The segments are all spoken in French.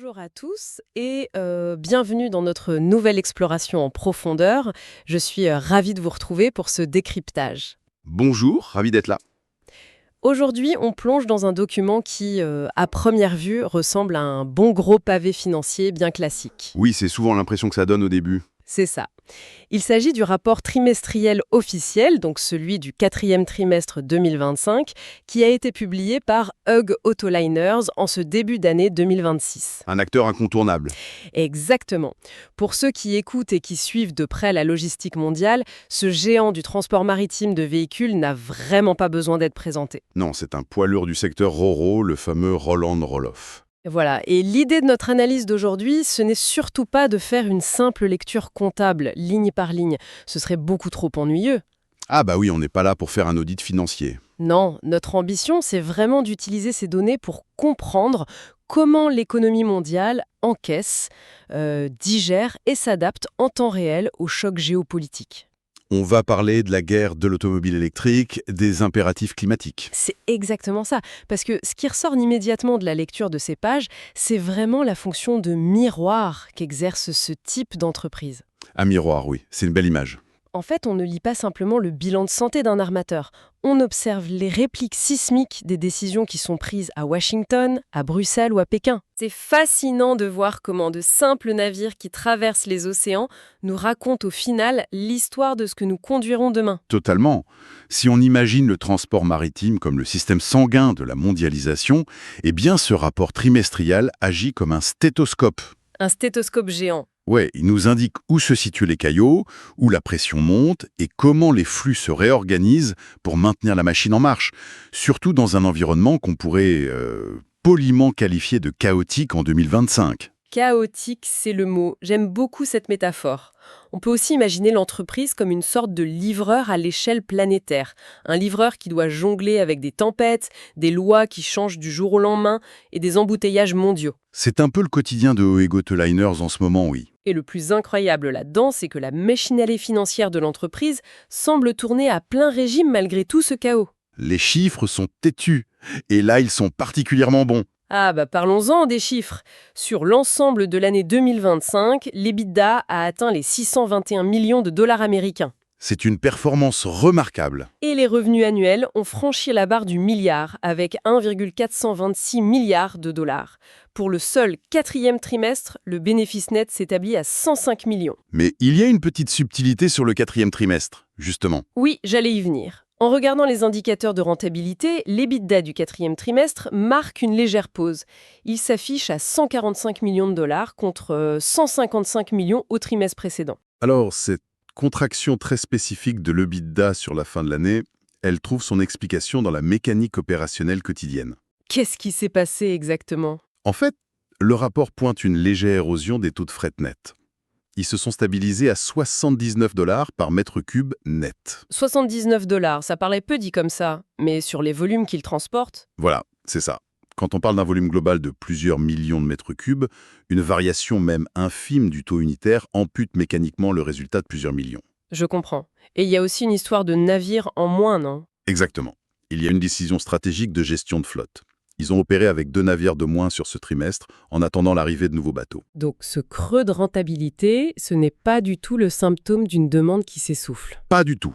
Bonjour à tous et bienvenue dans notre nouvelle exploration en profondeur. Je suis ravie de vous retrouver pour ce décryptage. Bonjour, ravi d'être là. Aujourd'hui, on plonge dans un document qui, à première vue, ressemble à un bon gros pavé financier bien classique. Oui, c'est souvent l'impression que ça donne au début. C'est ça. Il s'agit du rapport trimestriel officiel, donc celui du quatrième trimestre 2025, qui a été publié par Hug Autoliners en ce début d'année 2026. Un acteur incontournable. Exactement. Pour ceux qui écoutent et qui suivent de près la logistique mondiale, ce géant du transport maritime de véhicules n'a vraiment pas besoin d'être présenté. Non, c'est un poids lourd du secteur RoRo, le fameux Roland Roloff. Voilà, et l'idée de notre analyse d'aujourd'hui, ce n'est surtout pas de faire une simple lecture comptable, ligne par ligne. Ce serait beaucoup trop ennuyeux. Ah bah oui, on n'est pas là pour faire un audit financier. Non, notre ambition, c'est vraiment d'utiliser ces données pour comprendre comment l'économie mondiale encaisse, digère et s'adapte en temps réel aux chocs géopolitiques. On va parler de la guerre de l'automobile électrique, des impératifs climatiques. C'est exactement ça, parce que ce qui ressort immédiatement de la lecture de ces pages, c'est vraiment la fonction de miroir qu'exerce ce type d'entreprise. Un miroir, oui, c'est une belle image. En fait, on ne lit pas simplement le bilan de santé d'un armateur. On observe les répliques sismiques des décisions qui sont prises à Washington, à Bruxelles ou à Pékin. C'est fascinant de voir comment de simples navires qui traversent les océans nous racontent au final l'histoire de ce que nous conduirons demain. Totalement. Si on imagine le transport maritime comme le système sanguin de la mondialisation, eh bien ce rapport trimestriel agit comme un stéthoscope. Un stéthoscope géant. Ouais, il nous indique où se situent les caillots, où la pression monte et comment les flux se réorganisent pour maintenir la machine en marche, surtout dans un environnement qu'on pourrait poliment qualifier de chaotique en 2025. Chaotique, c'est le mot. J'aime beaucoup cette métaphore. On peut aussi imaginer l'entreprise comme une sorte de livreur à l'échelle planétaire. Un livreur qui doit jongler avec des tempêtes, des lois qui changent du jour au lendemain et des embouteillages mondiaux. C'est un peu le quotidien de Oego Liners en ce moment, oui. Et le plus incroyable là-dedans, c'est que la machinerie financière de l'entreprise semble tourner à plein régime malgré tout ce chaos. Les chiffres sont têtus, et là ils sont particulièrement bons. Ah bah parlons-en des chiffres. Sur l'ensemble de l'année 2025, l'EBITDA a atteint les 621 millions de dollars américains. C'est une performance remarquable. Et les revenus annuels ont franchi la barre du milliard avec 1,426 milliards de dollars. Pour le seul quatrième trimestre, le bénéfice net s'établit à 105 millions. Mais il y a une petite subtilité sur le quatrième trimestre, justement. Oui, j'allais y venir. En regardant les indicateurs de rentabilité, l'EBITDA du quatrième trimestre marque une légère pause. Il s'affiche à 145 millions de dollars contre 155 millions au trimestre précédent. Alors, cette contraction très spécifique de l'EBITDA sur la fin de l'année, elle trouve son explication dans la mécanique opérationnelle quotidienne. Qu'est-ce qui s'est passé exactement ? En fait, le rapport pointe une légère érosion des taux de fret net. Ils se sont stabilisés à 79 $ par mètre cube net. 79 $, ça paraît peu dit comme ça, mais sur les volumes qu'ils transportent. Voilà, c'est ça. Quand on parle d'un volume global de plusieurs millions de mètres cubes, une variation même infime du taux unitaire ampute mécaniquement le résultat de plusieurs millions. Je comprends. Et il y a aussi une histoire de navires en moins, non ? Exactement. Il y a une décision stratégique de gestion de flotte. Ils ont opéré avec 2 navires de moins sur ce trimestre en attendant l'arrivée de nouveaux bateaux. Donc ce creux de rentabilité, ce n'est pas du tout le symptôme d'une demande qui s'essouffle. Pas du tout.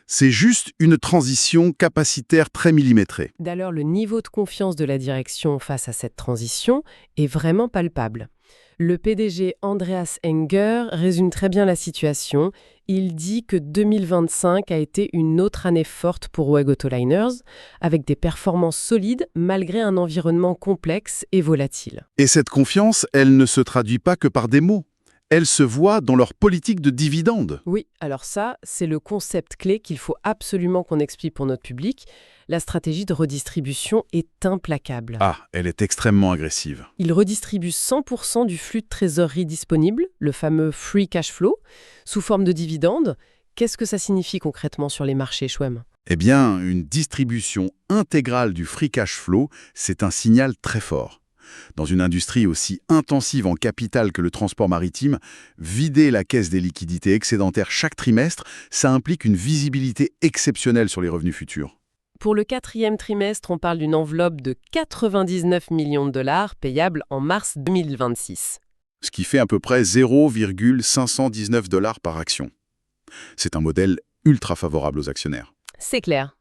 C'est juste une transition capacitaire très millimétrée. D'ailleurs, le niveau de confiance de la direction face à cette transition est vraiment palpable. Le PDG Andreas Enger résume très bien la situation. Il dit que 2025 a été une autre année forte pour Hug Autoliners, avec des performances solides malgré un environnement complexe et volatile. Et cette confiance, elle ne se traduit pas que par des mots. Elle se voit dans leur politique de dividendes. Oui, alors ça, c'est le concept clé qu'il faut absolument qu'on explique pour notre public. La stratégie de redistribution est implacable. Ah, elle est extrêmement agressive. Il redistribue 100% du flux de trésorerie disponible, le fameux free cash flow, sous forme de dividendes. Qu'est-ce que ça signifie concrètement sur les marchés, Chouem ? Eh bien, une distribution intégrale du free cash flow, c'est un signal très fort. Dans une industrie aussi intensive en capital que le transport maritime, vider la caisse des liquidités excédentaires chaque trimestre, ça implique une visibilité exceptionnelle sur les revenus futurs. Pour le 4e trimestre, on parle d'une enveloppe de 99 millions de dollars payable en mars 2026. Ce qui fait à peu près 0,519 $ par action. C'est un modèle ultra favorable aux actionnaires. C'est clair.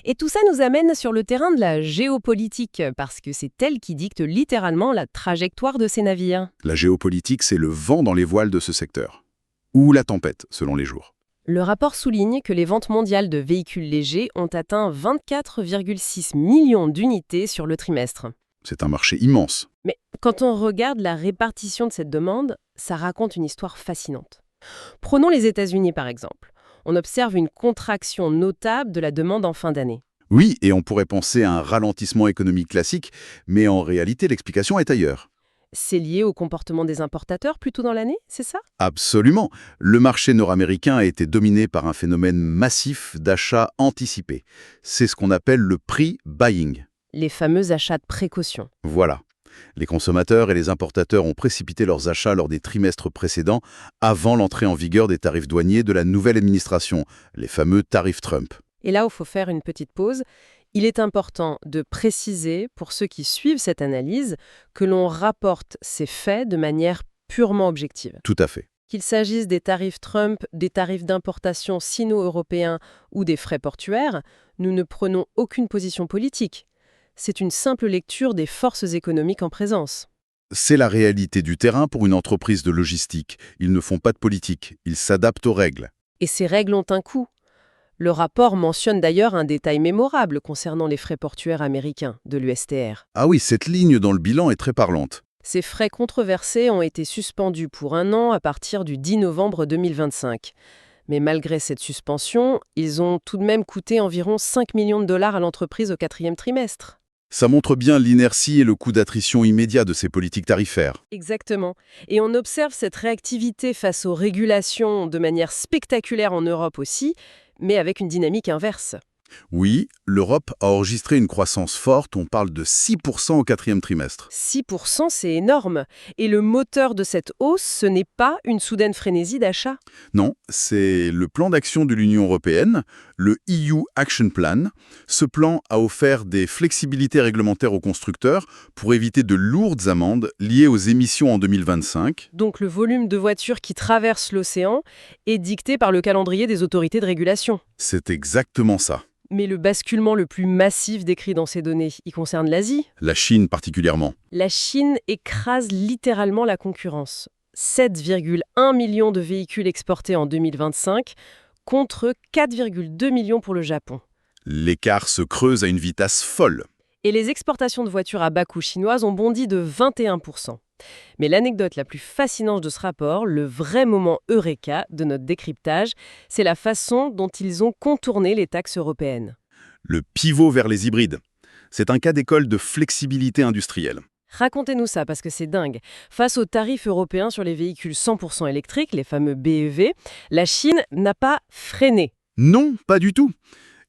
Et tout ça nous amène sur le terrain de la géopolitique, parce que c'est elle qui dicte littéralement la trajectoire de ces navires. La géopolitique, c'est le vent dans les voiles de ce secteur. Ou la tempête, selon les jours. Le rapport souligne que les ventes mondiales de véhicules légers ont atteint 24,6 millions d'unités sur le trimestre. C'est un marché immense. Mais quand on regarde la répartition de cette demande, ça raconte une histoire fascinante. Prenons les États-Unis par exemple. On observe une contraction notable de la demande en fin d'année. Oui, et on pourrait penser à un ralentissement économique classique, mais en réalité, l'explication est ailleurs. C'est lié au comportement des importateurs plus tôt dans l'année, c'est ça? Absolument. Le marché nord-américain a été dominé par un phénomène massif d'achats anticipés. C'est ce qu'on appelle le pre-buying. Les fameux achats de précaution. Voilà. Les consommateurs et les importateurs ont précipité leurs achats lors des trimestres précédents, avant l'entrée en vigueur des tarifs douaniers de la nouvelle administration, les fameux tarifs Trump. Et là, il faut faire une petite pause. Il est important de préciser, pour ceux qui suivent cette analyse, que l'on rapporte ces faits de manière purement objective. Tout à fait. Qu'il s'agisse des tarifs Trump, des tarifs d'importation sino-européens ou des frais portuaires, nous ne prenons aucune position politique. C'est une simple lecture des forces économiques en présence. C'est la réalité du terrain pour une entreprise de logistique. Ils ne font pas de politique, ils s'adaptent aux règles. Et ces règles ont un coût. Le rapport mentionne d'ailleurs un détail mémorable concernant les frais portuaires américains de l'USTR. Ah oui, cette ligne dans le bilan est très parlante. Ces frais controversés ont été suspendus pour 1 an à partir du 10 novembre 2025. Mais malgré cette suspension, ils ont tout de même coûté environ 5 millions de dollars à l'entreprise au 4e trimestre. Ça montre bien l'inertie et le coût d'attrition immédiat de ces politiques tarifaires. Exactement. Et on observe cette réactivité face aux régulations de manière spectaculaire en Europe aussi, mais avec une dynamique inverse. Oui, l'Europe a enregistré une croissance forte, on parle de 6% au 4e trimestre. 6%, c'est énorme. Et le moteur de cette hausse, ce n'est pas une soudaine frénésie d'achat. Non, c'est le plan d'action de l'Union européenne, le EU Action Plan. Ce plan a offert des flexibilités réglementaires aux constructeurs pour éviter de lourdes amendes liées aux émissions en 2025. Donc le volume de voitures qui traversent l'océan est dicté par le calendrier des autorités de régulation. C'est exactement ça. Mais le basculement le plus massif décrit dans ces données, il concerne l'Asie. La Chine particulièrement. La Chine écrase littéralement la concurrence. 7,1 millions de véhicules exportés en 2025 contre 4,2 millions pour le Japon. L'écart se creuse à une vitesse folle. Et les exportations de voitures à bas coût chinoises ont bondi de 21%. Mais l'anecdote la plus fascinante de ce rapport, le vrai moment eureka de notre décryptage, c'est la façon dont ils ont contourné les taxes européennes. Le pivot vers les hybrides. C'est un cas d'école de flexibilité industrielle. Racontez-nous ça, parce que c'est dingue. Face aux tarifs européens sur les véhicules 100% électriques, les fameux BEV, la Chine n'a pas freiné. Non, pas du tout.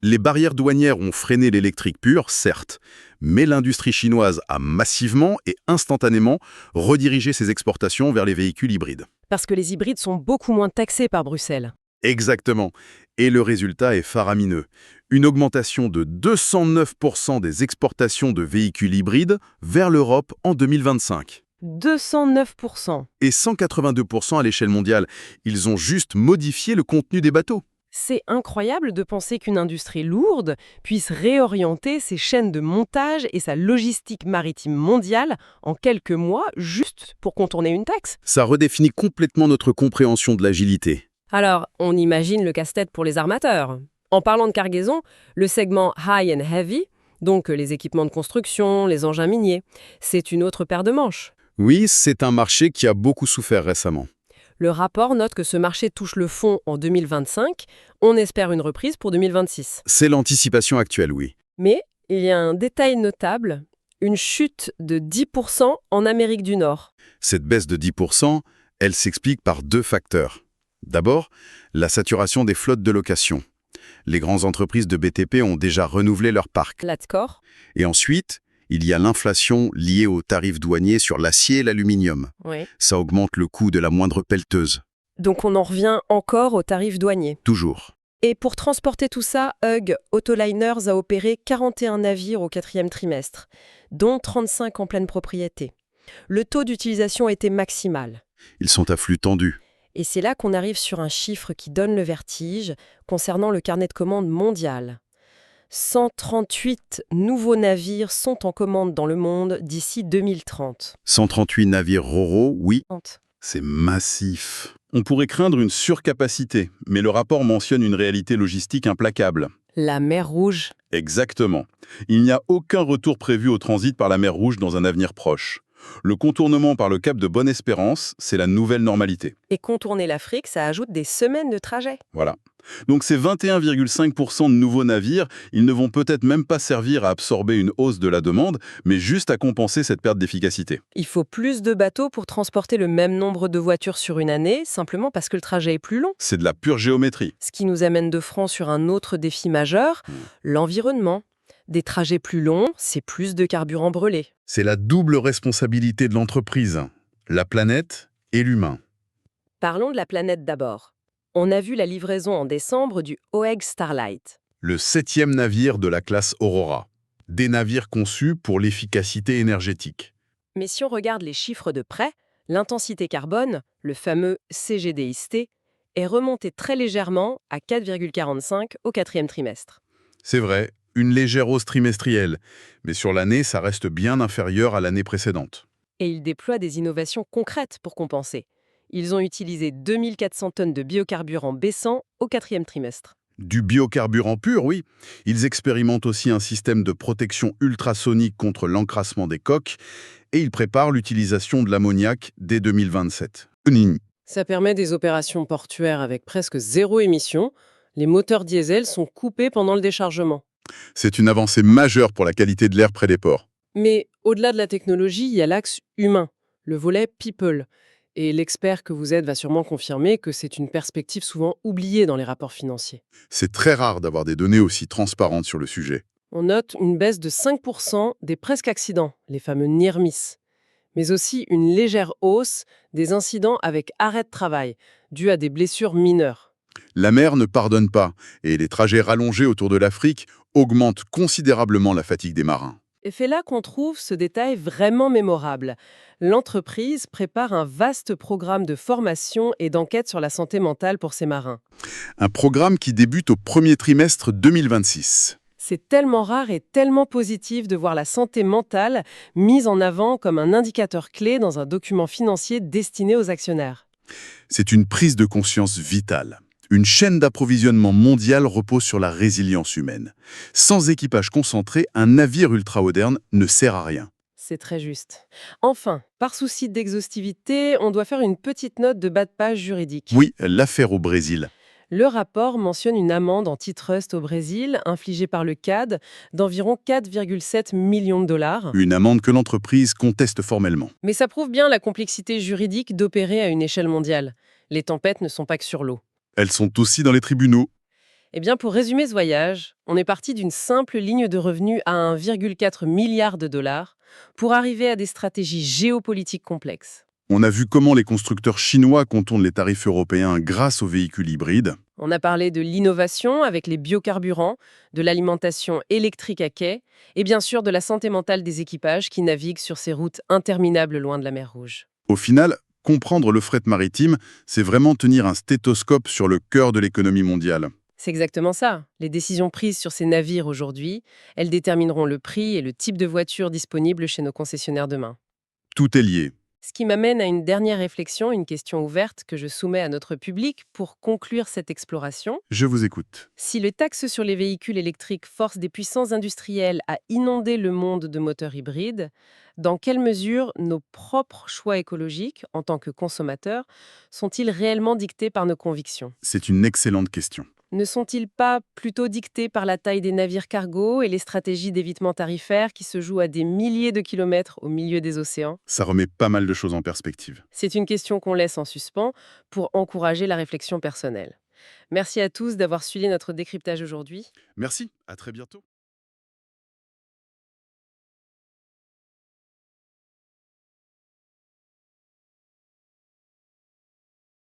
Les barrières douanières ont freiné l'électrique pur, certes, mais l'industrie chinoise a massivement et instantanément redirigé ses exportations vers les véhicules hybrides. Parce que les hybrides sont beaucoup moins taxés par Bruxelles. Exactement. Et le résultat est faramineux. Une augmentation de 209% des exportations de véhicules hybrides vers l'Europe en 2025. 209%. Et 182% à l'échelle mondiale. Ils ont juste modifié le contenu des bateaux. C'est incroyable de penser qu'une industrie lourde puisse réorienter ses chaînes de montage et sa logistique maritime mondiale en quelques mois juste pour contourner une taxe. Ça redéfinit complètement notre compréhension de l'agilité. Alors, on imagine le casse-tête pour les armateurs. En parlant de cargaison, le segment High and Heavy, donc les équipements de construction, les engins miniers, c'est une autre paire de manches. Oui, c'est un marché qui a beaucoup souffert récemment. Le rapport note que ce marché touche le fond en 2025. On espère une reprise pour 2026. C'est l'anticipation actuelle, oui. Mais il y a un détail notable, une chute de 10% en Amérique du Nord. Cette baisse de 10%, elle s'explique par 2 facteurs. D'abord, la saturation des flottes de location. Les grandes entreprises de BTP ont déjà renouvelé leur parc. Latcore. Et ensuite, il y a l'inflation liée aux tarifs douaniers sur l'acier et l'aluminium. Oui. Ça augmente le coût de la moindre pelleteuse. Donc on en revient encore aux tarifs douaniers. Toujours. Et pour transporter tout ça, Hug Autoliners a opéré 41 navires au 4e trimestre, dont 35 en pleine propriété. Le taux d'utilisation était maximal. Ils sont à flux tendu. Et c'est là qu'on arrive sur un chiffre qui donne le vertige concernant le carnet de commandes mondial. 138 nouveaux navires sont en commande dans le monde d'ici 2030. 138 navires Ro-Ro, oui, Honte. c'est massif. On pourrait craindre une surcapacité, mais le rapport mentionne une réalité logistique implacable. La mer Rouge. Exactement. Il n'y a aucun retour prévu au transit par la mer Rouge dans un avenir proche. Le contournement par le cap de Bonne-Espérance, c'est la nouvelle normalité. Et contourner l'Afrique, ça ajoute des semaines de trajet. Voilà. Donc ces 21,5% de nouveaux navires, ils ne vont peut-être même pas servir à absorber une hausse de la demande, mais juste à compenser cette perte d'efficacité. Il faut plus de bateaux pour transporter le même nombre de voitures sur une année, simplement parce que le trajet est plus long. C'est de la pure géométrie. Ce qui nous amène de front sur un autre défi majeur, l'environnement. Des trajets plus longs, c'est plus de carburant brûlé. C'est la double responsabilité de l'entreprise, la planète et l'humain. Parlons de la planète d'abord. On a vu la livraison en décembre du OEG Starlight. Le 7e navire de la classe Aurora. Des navires conçus pour l'efficacité énergétique. Mais si on regarde les chiffres de près, l'intensité carbone, le fameux CGDIST, est remontée très légèrement à 4,45 au 4e trimestre. C'est vrai, une légère hausse trimestrielle, mais sur l'année, ça reste bien inférieur à l'année précédente. Et ils déploient des innovations concrètes pour compenser. Ils ont utilisé 2400 tonnes de biocarburant baissant au 4e trimestre. Du biocarburant pur, oui. Ils expérimentent aussi un système de protection ultrasonique contre l'encrassement des coques et ils préparent l'utilisation de l'ammoniac dès 2027. Ça permet des opérations portuaires avec presque zéro émission. Les moteurs diesel sont coupés pendant le déchargement. C'est une avancée majeure pour la qualité de l'air près des ports. Mais au-delà de la technologie, il y a l'axe humain, le volet people. Et l'expert que vous êtes va sûrement confirmer que c'est une perspective souvent oubliée dans les rapports financiers. C'est très rare d'avoir des données aussi transparentes sur le sujet. On note une baisse de 5% des presque accidents, les fameux near miss, mais aussi une légère hausse des incidents avec arrêt de travail, dus à des blessures mineures. La mer ne pardonne pas et les trajets rallongés autour de l'Afrique augmentent considérablement la fatigue des marins. Et c'est là qu'on trouve ce détail vraiment mémorable. L'entreprise prépare un vaste programme de formation et d'enquête sur la santé mentale pour ses marins. Un programme qui débute au premier trimestre 2026. C'est tellement rare et tellement positif de voir la santé mentale mise en avant comme un indicateur clé dans un document financier destiné aux actionnaires. C'est une prise de conscience vitale. Une chaîne d'approvisionnement mondiale repose sur la résilience humaine. Sans équipage concentré, un navire ultra-moderne ne sert à rien. C'est très juste. Enfin, par souci d'exhaustivité, on doit faire une petite note de bas de page juridique. Oui, l'affaire au Brésil. Le rapport mentionne une amende antitrust au Brésil, infligée par le CAD, d'environ 4,7 millions de dollars. Une amende que l'entreprise conteste formellement. Mais ça prouve bien la complexité juridique d'opérer à une échelle mondiale. Les tempêtes ne sont pas que sur l'eau. Elles sont aussi dans les tribunaux. Eh bien, pour résumer ce voyage, on est parti d'une simple ligne de revenus à 1,4 milliard de dollars pour arriver à des stratégies géopolitiques complexes. On a vu comment les constructeurs chinois contournent les tarifs européens grâce aux véhicules hybrides. On a parlé de l'innovation avec les biocarburants, de l'alimentation électrique à quai et bien sûr de la santé mentale des équipages qui naviguent sur ces routes interminables loin de la mer Rouge. Au final, comprendre le fret maritime, c'est vraiment tenir un stéthoscope sur le cœur de l'économie mondiale. C'est exactement ça. Les décisions prises sur ces navires aujourd'hui, elles détermineront le prix et le type de voiture disponible chez nos concessionnaires demain. Tout est lié. Ce qui m'amène à une dernière réflexion, une question ouverte que je soumets à notre public pour conclure cette exploration. Je vous écoute. Si les taxes sur les véhicules électriques forcent des puissances industrielles à inonder le monde de moteurs hybrides, dans quelle mesure nos propres choix écologiques, en tant que consommateurs, sont-ils réellement dictés par nos convictions ? C'est une excellente question. Ne sont-ils pas plutôt dictés par la taille des navires cargo et les stratégies d'évitement tarifaire qui se jouent à des milliers de kilomètres au milieu des océans ? Ça remet pas mal de choses en perspective. C'est une question qu'on laisse en suspens pour encourager la réflexion personnelle. Merci à tous d'avoir suivi notre décryptage aujourd'hui. Merci, à très bientôt.